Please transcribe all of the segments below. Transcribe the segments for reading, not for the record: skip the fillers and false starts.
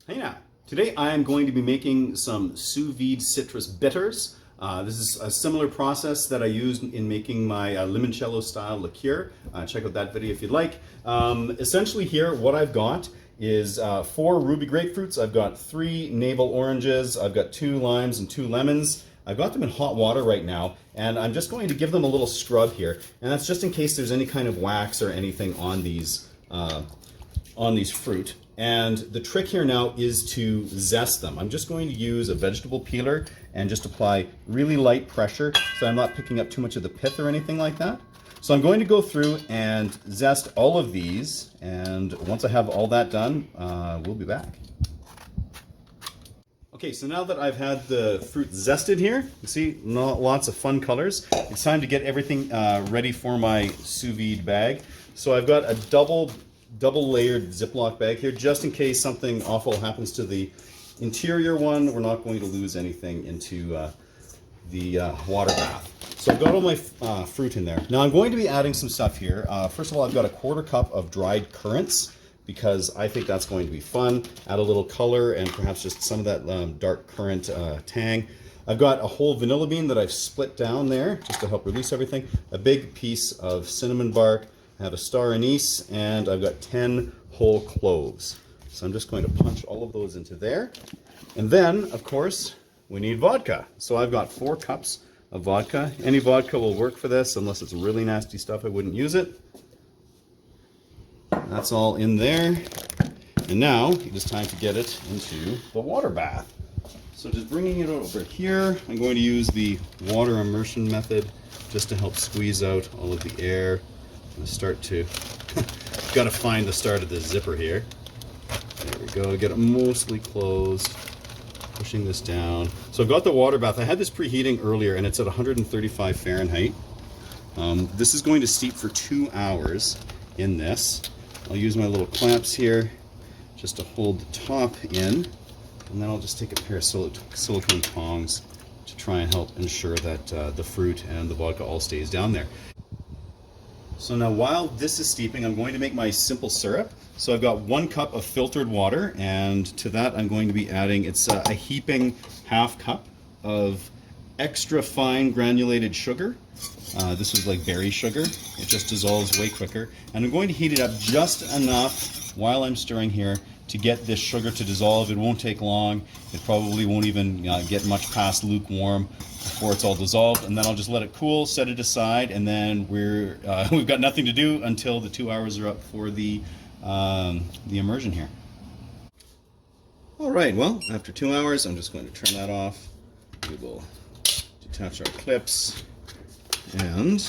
Hey now, today I am going to be making some sous vide citrus bitters. This is a similar process that I used in making my limoncello style liqueur. Check out that video if you'd like. Essentially here, what I've got is 4 ruby grapefruits. I've got 3 navel oranges. I've got 2 limes and 2 lemons. I've got them in hot water right now, and I'm just going to give them a little scrub here. And that's just in case there's any kind of wax or anything on these fruit. And the trick here now is to zest them. I'm just going to use a vegetable peeler and just apply really light pressure so I'm not picking up too much of the pith or anything like that. So I'm going to go through and zest all of these, and once I have all that done, we'll be back. Okay, so now that I've had the fruit zested here, you see lots of fun colors. It's time to get everything ready for my sous vide bag. So I've got a double layered Ziploc bag here, just in case something awful happens to the interior one. We're not going to lose anything into the water bath. So I've got all my fruit in there. Now I'm going to be adding some stuff here. First of all, I've got a 1/4 cup of dried currants, because I think that's going to be fun. Add a little color and perhaps just some of that dark currant tang. I've got a whole vanilla bean that I've split down there just to help release everything. A big piece of cinnamon bark. I have a star anise, and I've got 10 whole cloves. So I'm just going to punch all of those into there. And then, of course, we need vodka. So I've got 4 cups of vodka. Any vodka will work for this, unless it's really nasty stuff, I wouldn't use it. That's all in there. And now it is time to get it into the water bath. So just bringing it over here, I'm going to use the water immersion method just to help squeeze out all of the air. I'm start to, got to find the start of the zipper here. There we go, get it mostly closed. Pushing this down. So I've got the water bath. I had this preheating earlier, and it's at 135 Fahrenheit. This is going to steep for 2 hours in this. I'll use my little clamps here just to hold the top in, and then I'll just take a pair of silicone tongs to try and help ensure that the fruit and the vodka all stays down there. So now while this is steeping, I'm going to make my simple syrup. So I've got 1 cup of filtered water, and to that I'm going to be adding, it's a Heaping 1/2 cup of extra fine granulated sugar. This is like berry sugar. It just dissolves way quicker. And I'm going to heat it up just enough while I'm stirring here to get this sugar to dissolve. It won't take long. It probably won't even get much past lukewarm before it's all dissolved. And then I'll just let it cool, set it aside, and then we've got nothing to do until the 2 hours are up for the immersion here. All right, well, after 2 hours, I'm just going to turn that off. We will detach our clips and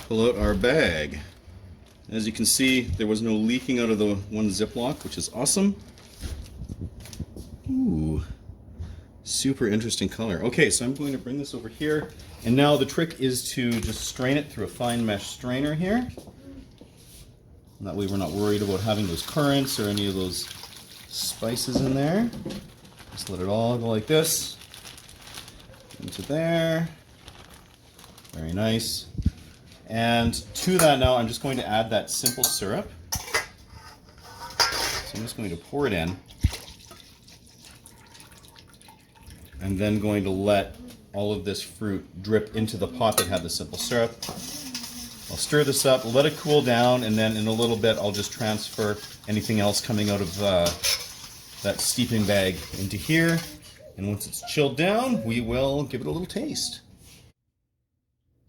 pull out our bag. As you can see, there was no leaking out of the one Ziploc, which is awesome. Ooh, super interesting color. Okay, so I'm going to bring this over here, and now the trick is to just strain it through a fine mesh strainer here. And that way we're not worried about having those currants or any of those spices in there. Just let it all go like this into there. Very nice. And to that now, I'm just going to add that simple syrup. So I'm just going to pour it in, and then going to let all of this fruit drip into the pot that had the simple syrup. I'll stir this up, let it cool down, and then in a little bit I'll just transfer anything else coming out of that steeping bag into here. And once it's chilled down, we will give it a little taste.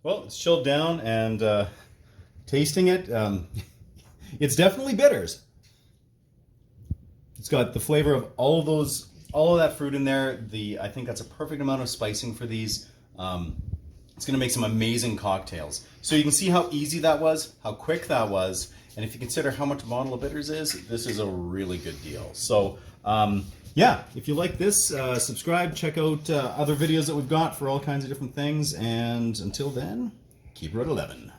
Well, it's chilled down, and tasting it, it's definitely bitters. It's got the flavor of all of that fruit in there. I think that's a perfect amount of spicing for these. It's going to make some amazing cocktails. So you can see how easy that was, how quick that was, and if you consider how much a bottle of bitters is, this is a really good deal. So yeah, if you like this, subscribe, check out other videos that we've got for all kinds of different things, and until then, keep it at 11.